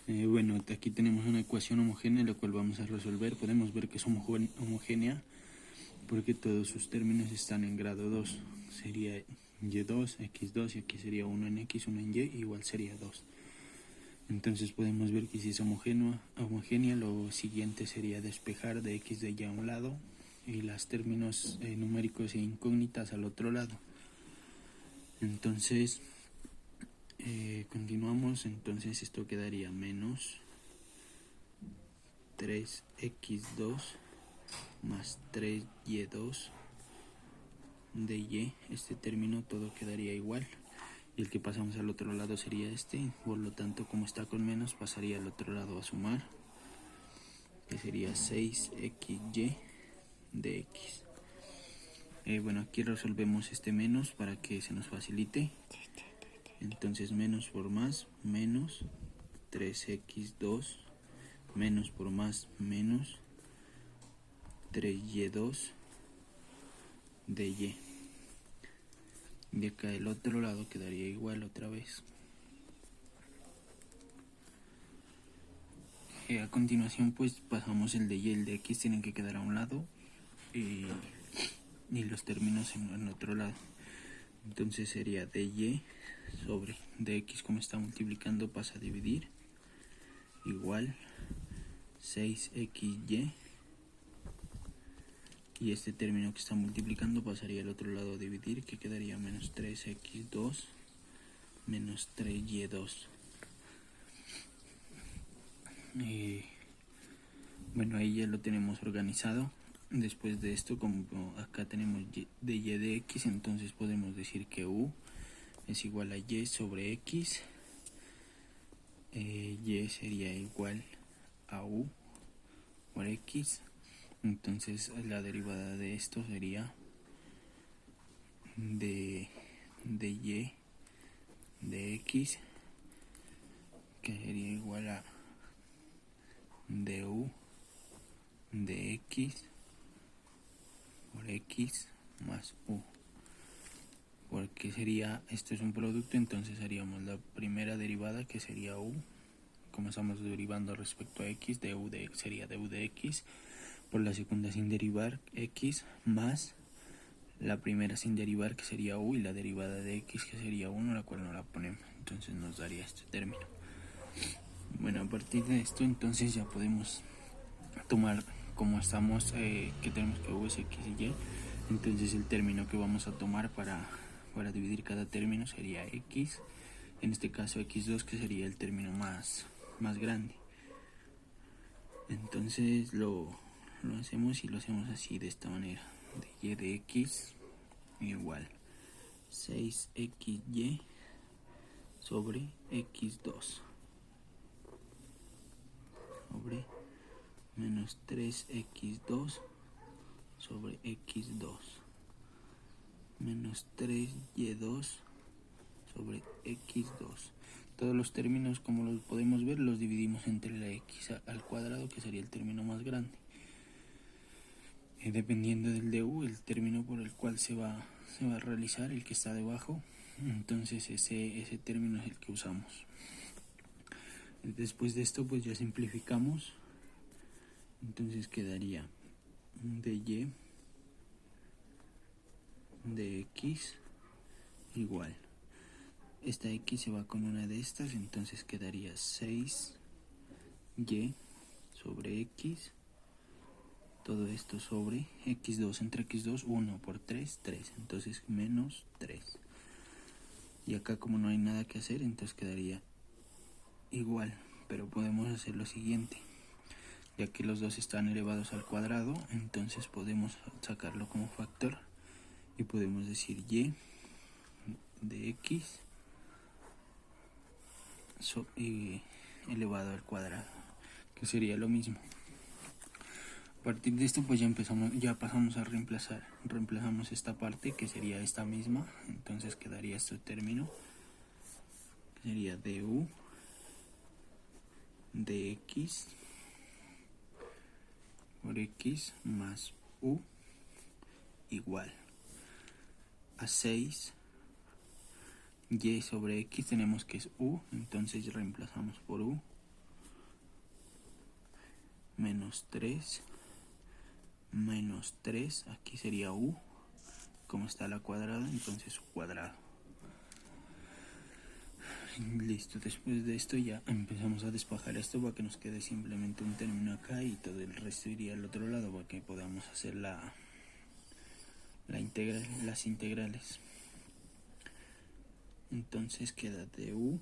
Bueno, aquí tenemos una ecuación homogénea la cual vamos a resolver. Podemos ver que es homogénea porque todos sus términos están en grado 2. Sería y2, x2 y aquí sería 1 en x, 1 en y, igual sería 2. Entonces podemos ver que si es homogénea, lo siguiente sería despejar de x de y a un lado y los términos numéricos e incógnitas al otro lado. Entonces continuamos, entonces esto quedaría menos 3x2 más 3y2 de y. Este término todo quedaría igual y el que pasamos al otro lado sería este, por lo tanto como está con menos pasaría al otro lado a sumar, que sería 6xy de x. Bueno, aquí resolvemos este menos para que se nos facilite. Entonces menos por más, menos 3x2, menos por más, menos 3y2 de y. Y acá el otro lado quedaría igual otra vez. A continuación pues pasamos el de y, el de x tienen que quedar a un lado y los términos en otro lado. Entonces sería de y sobre de x, como está multiplicando pasa a dividir, igual 6xy, y este término que está multiplicando pasaría al otro lado a dividir, que quedaría menos 3x2 menos 3y2. Bueno, ahí ya lo tenemos organizado. Después de esto, como acá tenemos de y de x, entonces podemos decir que u es igual a y sobre x. Y sería igual a u por x. Entonces la derivada de esto sería de y de x, que sería igual a du de x por x más u, porque sería, esto es un producto, entonces haríamos la primera derivada, que sería u, como estamos derivando respecto a x, de u de x sería du de x, por la segunda sin derivar x, más la primera sin derivar, que sería u, y la derivada de x, que sería 1, la cual no la ponemos, entonces nos daría este término. Bueno, a partir de esto entonces ya podemos tomar, como estamos, que tenemos que u es x y y, entonces el término que vamos a tomar para dividir cada término sería x, en este caso x2, que sería el término más grande. Entonces lo hacemos y lo hacemos así, de esta manera, de y de x igual 6xy sobre x2 sobre menos 3x2 sobre x2 menos 3y2 sobre x2. Todos los términos, como los podemos ver, los dividimos entre la x al cuadrado, que sería el término más grande. Dependiendo del du, el término por el cual se va a realizar, el que está debajo, entonces ese término es el que usamos. Después de esto pues ya simplificamos, entonces quedaría de y de x igual, esta x se va con una de estas, entonces quedaría 6y sobre x, todo esto sobre x2 entre x2, 1 por 3, 3, entonces menos 3. Y acá como no hay nada que hacer, entonces quedaría igual, pero podemos hacer lo siguiente, ya que los dos están elevados al cuadrado, entonces podemos sacarlo como factor y podemos decir y de x elevado al cuadrado, que sería lo mismo. A partir de esto pues ya pasamos a reemplazamos esta parte, que sería esta misma, entonces quedaría este término, que sería du de x por x más u igual a 6 y sobre x, tenemos que es u, entonces reemplazamos por u, menos 3 menos 3, aquí sería u, como está la cuadrada, entonces u cuadrado. Listo, después de esto ya empezamos a despejar esto para que nos quede simplemente un término acá y todo el resto iría al otro lado para que podamos hacer las integrales. Entonces queda du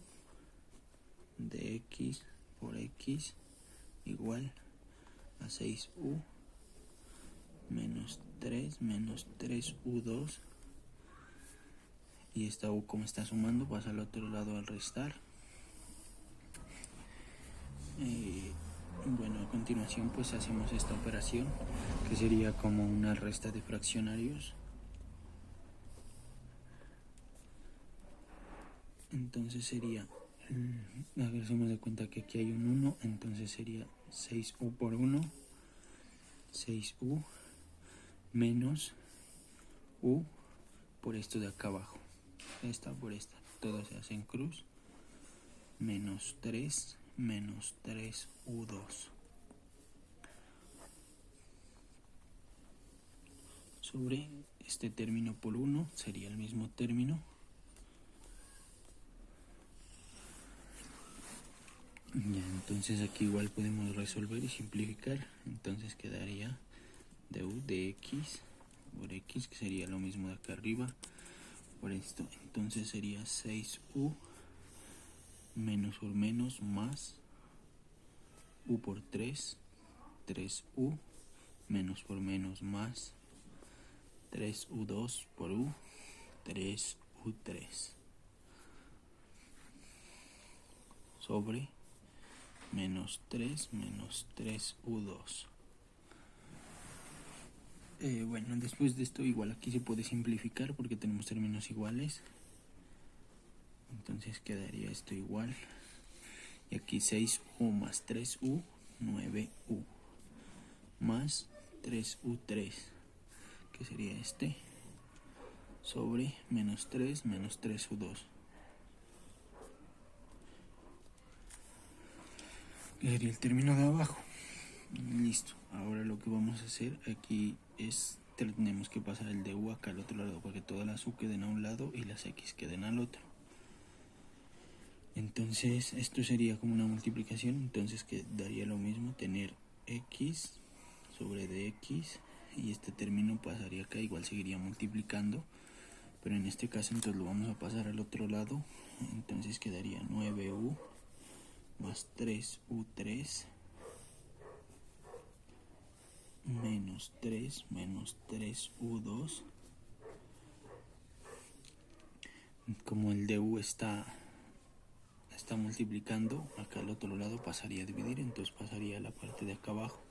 de x por x igual a 6u menos 3u2, y esta u, como está sumando, pasa al otro lado al restar. Bueno, a continuación pues hacemos esta operación que sería como una resta de fraccionarios. Entonces sería, hacemos de cuenta que aquí hay un 1, entonces sería 6u por 1, 6u menos u por esto de acá abajo, esta por esta, todo se hace en cruz, menos 3 menos 3u2 sobre este término por 1, sería el mismo término. Ya, entonces aquí igual podemos resolver y simplificar, entonces quedaría du de x por x, que sería lo mismo de acá arriba, por esto, entonces sería 6u menos por menos más u por 3, 3u menos por menos más 3u2 por u, 3u3 sobre menos 3 menos 3u2. Bueno, después de esto igual aquí se puede simplificar porque tenemos términos iguales, entonces quedaría esto igual, y aquí 6u más 3u, 9u más 3u3, que sería este, sobre menos 3 menos 3u2, que sería el término de abajo. Listo, ahora lo que vamos a hacer aquí es, tenemos que pasar el du acá al otro lado para que todas las u queden a un lado y las x queden al otro. Entonces esto sería como una multiplicación, entonces que daría lo mismo tener x sobre dx, y este término pasaría acá, igual seguiría multiplicando, pero en este caso entonces lo vamos a pasar al otro lado, entonces quedaría 9u más 3u3 menos 3 menos 3u2. Como el du está multiplicando, acá al otro lado pasaría a dividir, entonces pasaría a la parte de acá abajo.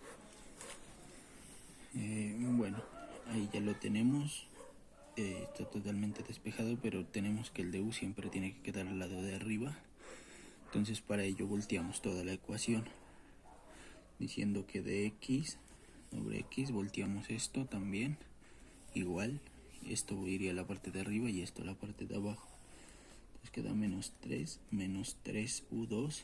Bueno, ahí ya lo tenemos, está totalmente despejado, pero tenemos que el du siempre tiene que quedar al lado de arriba, entonces para ello volteamos toda la ecuación, diciendo que de x sobre x volteamos esto también, igual, esto iría a la parte de arriba y esto a la parte de abajo. Entonces queda menos 3 menos 3u2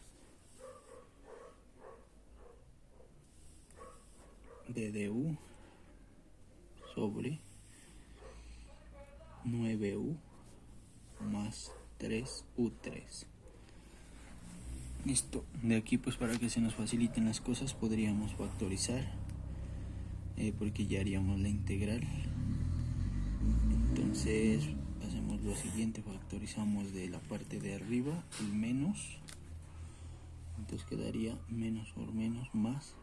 de du sobre 9u más 3u3. Listo, de aquí pues para que se nos faciliten las cosas podríamos factorizar, porque ya haríamos la integral. Entonces hacemos lo siguiente, factorizamos de la parte de arriba el menos, entonces quedaría menos por menos más,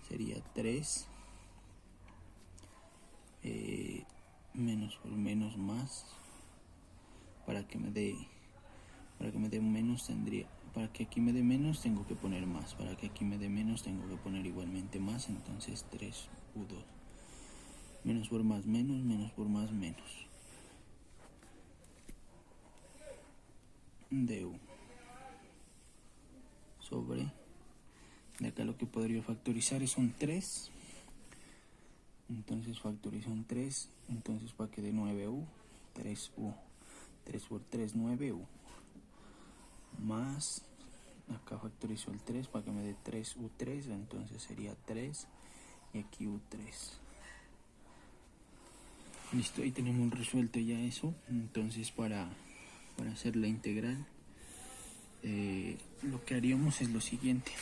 sería 3, menos por menos más, para que me dé menos tendría, para que aquí me dé menos tengo que poner más, para que aquí me dé menos tengo que poner igualmente más, entonces 3u2, menos por más menos, menos por más menos, du sobre, de acá lo que podría factorizar es un 3, entonces factorizo un 3, entonces para que dé 9u, 3u, 3 por 3, 9u, más acá factorizo el 3 para que me dé 3u3, entonces sería 3 y aquí u3. Listo, ahí tenemos resuelto ya eso. Entonces para hacer la integral, lo que haríamos es lo siguiente.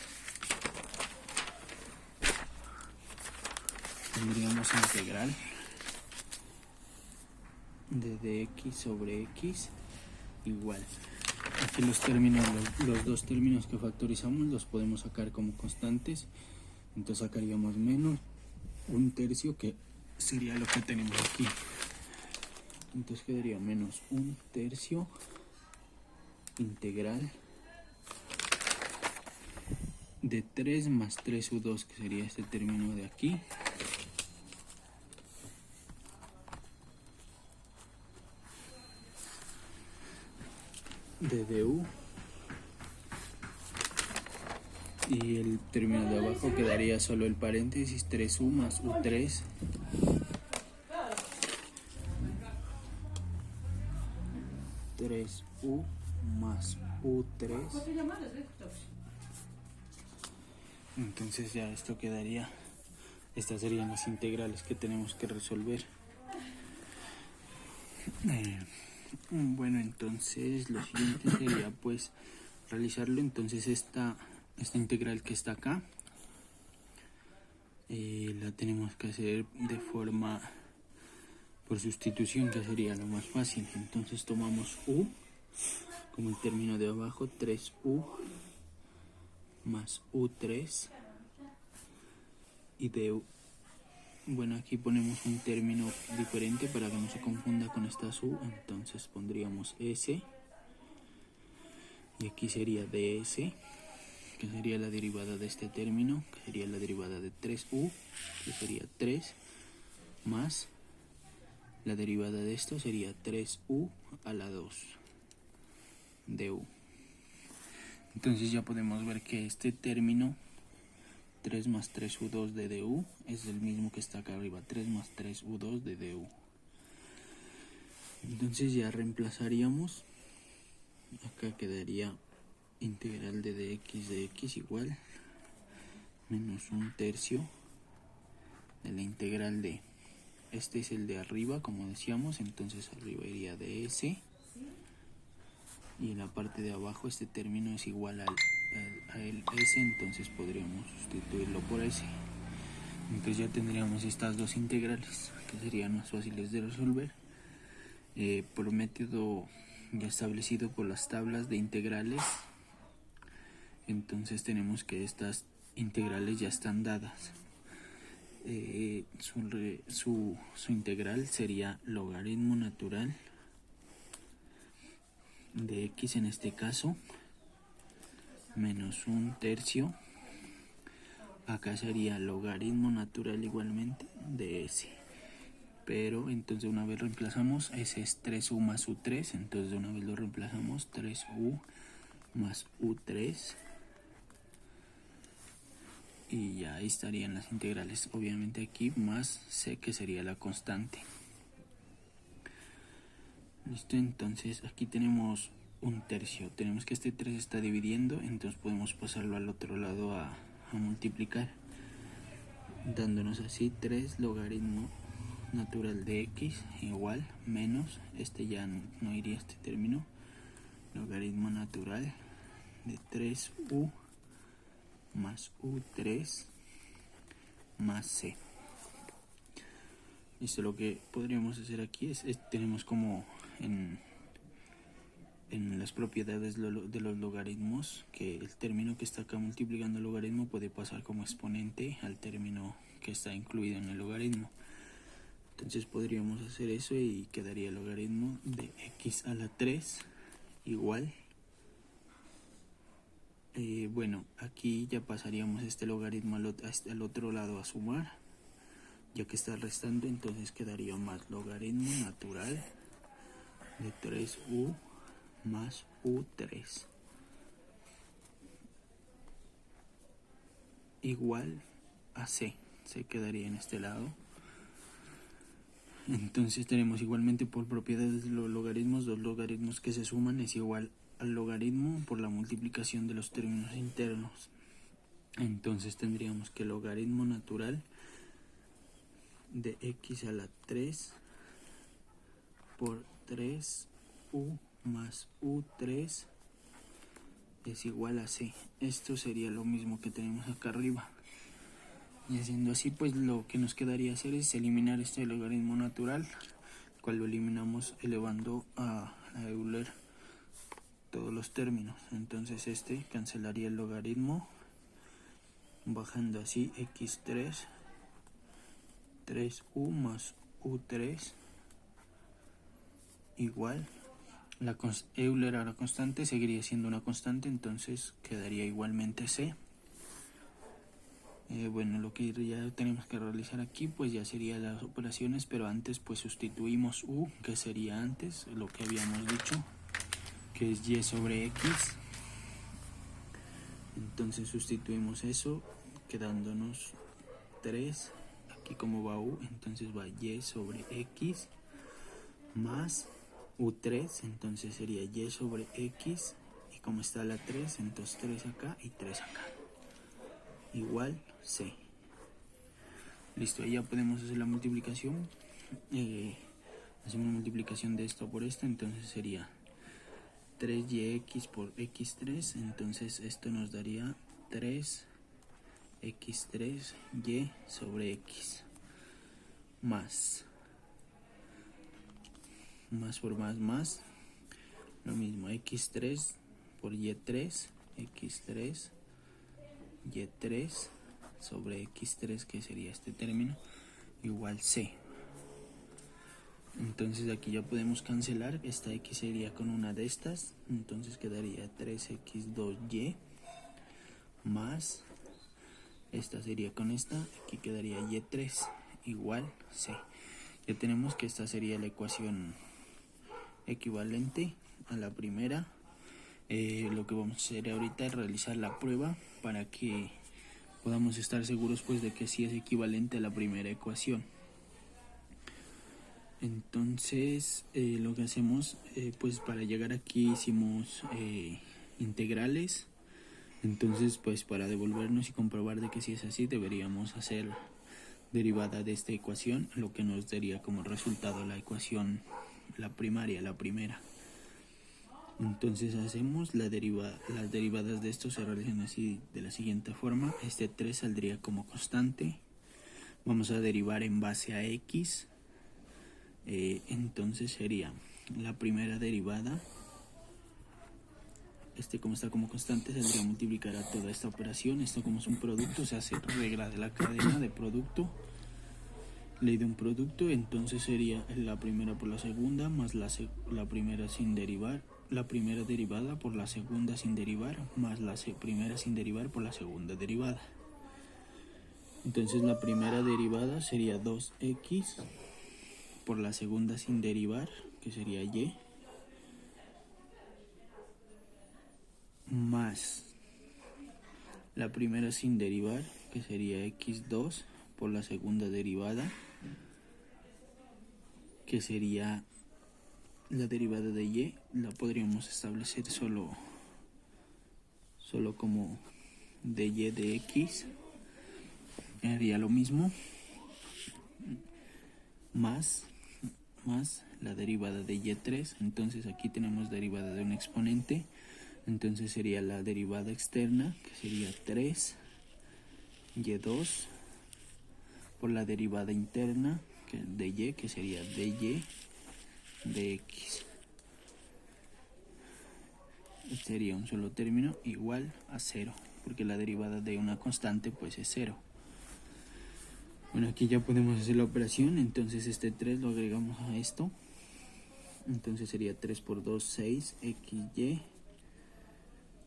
Tendríamos integral de dx sobre x igual. Aquí los términos, los dos términos que factorizamos los podemos sacar como constantes. Entonces sacaríamos menos un tercio, que sería lo que tenemos aquí. Entonces quedaría menos un tercio integral de 3 más 3u2, que sería este término de aquí, de du, y el término de abajo quedaría solo el paréntesis 3u más u3 3u más u3. Entonces ya esto quedaría, estas serían las integrales que tenemos que resolver. Bueno, entonces lo siguiente sería pues realizarlo. Entonces esta integral que está acá, la tenemos que hacer de forma por sustitución, que sería lo más fácil. Entonces tomamos u como el término de abajo, 3u más u3 y du. Bueno, aquí ponemos un término diferente para que no se confunda con estas u, entonces pondríamos s, y aquí sería ds, que sería la derivada de este término, que sería la derivada de 3u, que sería 3, más la derivada de esto sería 3u a la 2 du. Entonces ya podemos ver que este término 3 más 3u2 de du es el mismo que está acá arriba, 3 más 3u2 de du. Entonces ya reemplazaríamos, acá quedaría integral de dx igual menos un tercio de la integral de, este es el de arriba como decíamos, entonces arriba iría ds, y en la parte de abajo este término es igual a el s, entonces podríamos sustituirlo por s. Entonces ya tendríamos estas dos integrales, que serían más fáciles de resolver por método ya establecido por las tablas de integrales. Entonces tenemos que estas integrales ya están dadas. Su integral sería logaritmo natural de x en este caso menos un tercio, acá sería logaritmo natural igualmente de s, pero entonces una vez reemplazamos, s es 3u más u3, entonces de una vez lo reemplazamos, 3u más u3, y ya ahí estarían las integrales, obviamente aquí más c, que sería la constante. Listo, entonces aquí tenemos un tercio, tenemos que este 3 está dividiendo, entonces podemos pasarlo al otro lado a multiplicar, dándonos así 3 logaritmo natural de x igual menos, este ya no iría este término, logaritmo natural de 3u más u3 más c. Listo, lo que podríamos hacer aquí es tenemos como en las propiedades de los logaritmos, que el término que está acá multiplicando el logaritmo puede pasar como exponente al término que está incluido en el logaritmo. Entonces podríamos hacer eso y quedaría el logaritmo de x a la 3 igual. Bueno, aquí ya pasaríamos este logaritmo al otro lado a sumar, ya que está restando, entonces quedaría más logaritmo natural de 3u más u3 igual a c, se quedaría en este lado. Entonces tenemos igualmente por propiedades de los logaritmos, dos logaritmos que se suman es igual al logaritmo por la multiplicación de los términos internos. Entonces tendríamos que el logaritmo natural de x a la 3 por 3u más u3 es igual a c. Esto sería lo mismo que tenemos acá arriba. Y haciendo así, pues lo que nos quedaría hacer es eliminar este logaritmo natural, el cual lo eliminamos elevando a Euler todos los términos. Entonces este cancelaría el logaritmo, bajando así x3, 3u más u3 igual. Euler ahora constante seguiría siendo una constante, entonces quedaría igualmente c. Bueno, lo que ya tenemos que realizar aquí pues ya serían las operaciones, pero antes pues sustituimos u, que sería antes lo que habíamos dicho, que es y sobre x. Entonces sustituimos eso, quedándonos 3, aquí como va u, entonces va y sobre x, más u3, entonces sería y sobre x, y como está la 3, entonces 3 acá y 3 acá, igual c. Listo, ahí ya podemos hacer la multiplicación. Hacemos la multiplicación de esto por esto, entonces sería 3yx por x3, entonces esto nos daría 3x3y sobre x, más por más, lo mismo, x3 por y3, x3, y3 sobre x3, que sería este término, igual c. Entonces aquí ya podemos cancelar, esta x sería con una de estas, entonces quedaría 3x2y, más, esta sería con esta, aquí quedaría y3 igual c. Ya tenemos que esta sería la ecuación equivalente a la primera. Lo que vamos a hacer ahorita es realizar la prueba para que podamos estar seguros pues de que sí es equivalente a la primera ecuación. Entonces lo que hacemos pues para llegar aquí hicimos integrales. Entonces pues para devolvernos y comprobar de que sí es así deberíamos hacer derivada de esta ecuación, lo que nos daría como resultado la ecuación, la primaria, la primera. Entonces hacemos las derivadas de esto se realizan así de la siguiente forma. Este 3 saldría como constante. Vamos a derivar en base a x. Entonces sería la primera derivada. Como está como constante, saldría a multiplicar a toda esta operación. Esto como es un producto, se hace regla de la cadena de producto. Ley de un producto, entonces sería la primera por la segunda, más la primera sin derivar. La primera derivada por la segunda sin derivar, más la primera sin derivar por la segunda derivada. Entonces la primera derivada sería 2x por la segunda sin derivar, que sería y, más la primera sin derivar, que sería x2 por la segunda derivada, que sería la derivada de y. La podríamos establecer solo como de y de x, haría lo mismo, más la derivada de y3. Entonces aquí tenemos derivada de un exponente, entonces sería la derivada externa, que sería 3 y2 por la derivada interna de y, que sería dy de x. Sería un solo término igual a 0, porque la derivada de una constante pues es 0. Bueno, aquí ya podemos hacer la operación, entonces este 3 lo agregamos a esto. Entonces sería 3 por 2, 6, xy,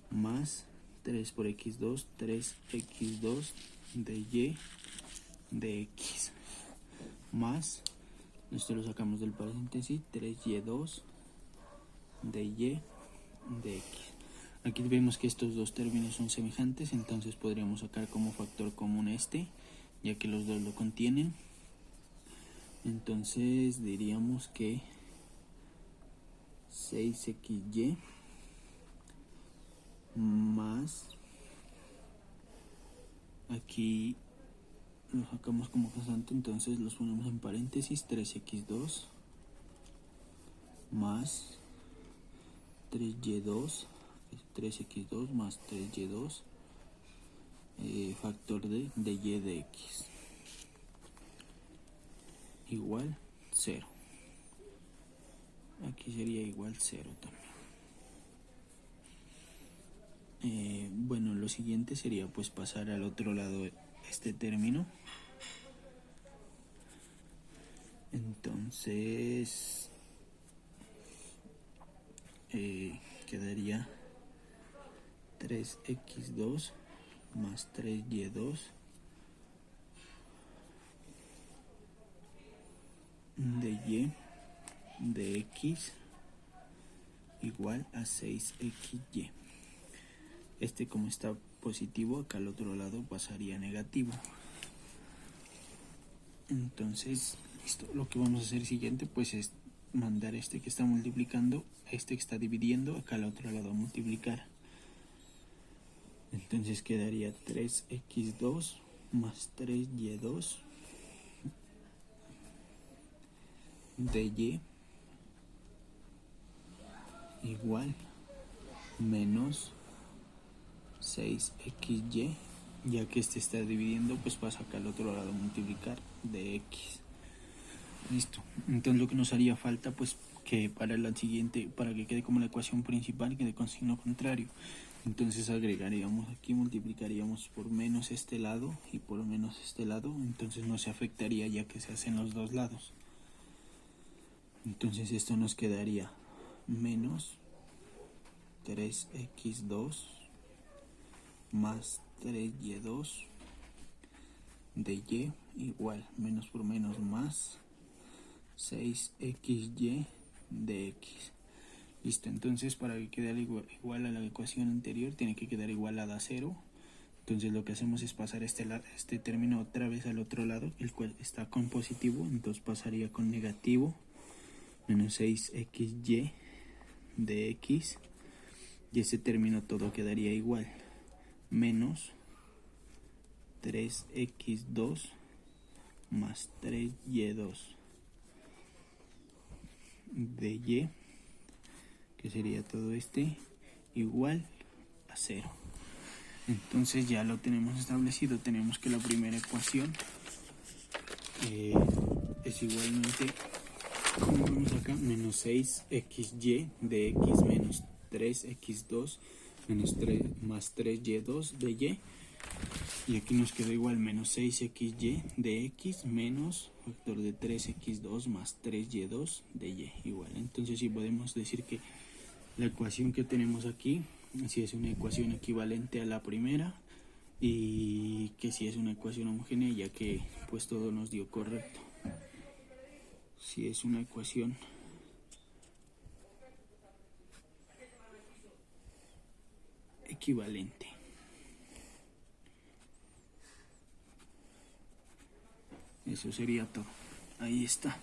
más 3 por x2, 3x2 de y de x, más, esto lo sacamos del paréntesis, 3y2 de y de x. Aquí vemos que estos dos términos son semejantes, entonces podríamos sacar como factor común este, ya que los dos lo contienen. Entonces diríamos que 6xy más, aquí lo sacamos como constante, entonces los ponemos en paréntesis, 3x2 más 3y2, 3x2 más 3y2, factor de y de x, igual 0. Aquí sería igual 0 también. Bueno, lo siguiente sería pues pasar al otro lado este término. Entonces quedaría 3x2 más 3y2 de y de x igual a 6xy. Este, como está positivo, acá al otro lado pasaría negativo. Entonces, listo. Lo que vamos a hacer siguiente pues es mandar este que está multiplicando, este que está dividiendo, acá al otro lado a multiplicar. Entonces quedaría 3x2 más 3y2 de y igual menos 6xy, ya que este está dividiendo, pues pasa acá al otro lado a multiplicar de x. Listo. Entonces lo que nos haría falta pues que para la siguiente, para que quede como la ecuación principal, quede con signo contrario. Entonces agregaríamos aquí, multiplicaríamos por menos este lado y por menos este lado, entonces no se afectaría ya que se hacen los dos lados. Entonces esto nos quedaría menos 3x2 más 3y2 de y igual menos por menos más 6xy de x. Listo, entonces para que quede igual a la ecuación anterior tiene que quedar igualada a 0. Entonces lo que hacemos es pasar este término otra vez al otro lado, el cual está con positivo, entonces pasaría con negativo, menos 6xy de x, y ese término todo quedaría igual, menos 3x2 más 3y2 de y, que sería todo este, igual a 0. Entonces ya lo tenemos establecido. Tenemos que la primera ecuación es igualmente, como vemos acá, menos 6xy de x menos 3x2 menos 3 más 3y2 de y. Y aquí nos queda igual menos 6xy de x menos factor de 3x2 más 3y2 de y igual. Entonces sí podemos decir que la ecuación que tenemos aquí sí es una ecuación equivalente a la primera y que sí es una ecuación homogénea, ya que pues todo nos dio correcto. Sí es una ecuación equivalente. Eso sería todo. Ahí está.